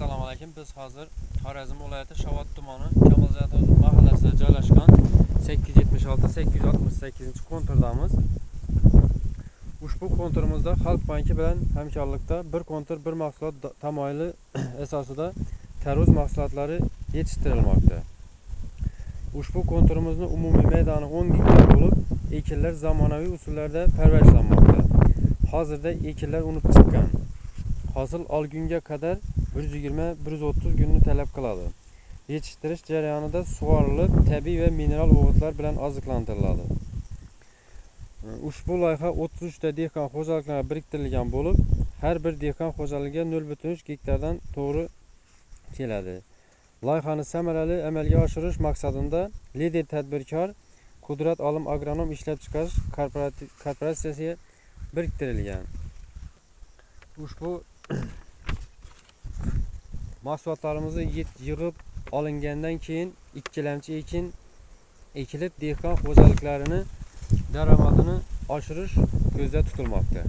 Assalomu alaykum. Biz hozir Xorazm viloyati Shovot tumani Kamolzod mahallasida joylashgan 876-868 konturdamiz. Ushbu konturimizda Xalq banki bilan hamkorlikda bir kontur bir mahsulot tamoyili asosida tarvuz mahsulotlari yetishtirilmoqda. Ushbu konturimizni umumiy maydoni 10 gektar bo'lib, ekinlar zamonaviy usullarda parvarishlanmoqda. Hozirda ekinlar unib chiqqan. Hosil olgunga qadar 120-130 kunni talab qiladi. Yetishtirish jarayonida sug'orilib, tabiiy va mineral o'g'itlar bilan oziqlantiriladi. Ushbu loyiha 33 ta dehqon xo'jaliklariga biriktirilgan bo'lib, har bir dehqon xo'jaligiga 0,3 gektardan to'g'ri keladi. Loyihani samarali amalga oshirish maqsadida lider tadbirkor Qudrat Olim agronom ishlab chiqarish korporatsiyasiga biriktirilgan. Ushbu mahsulotlarimizni yig'ib olingandan keyin ikkilamchi ekin ekilib, dehqon xo'jaliklarini daromadini oshirish ko'zda tutilmoqda.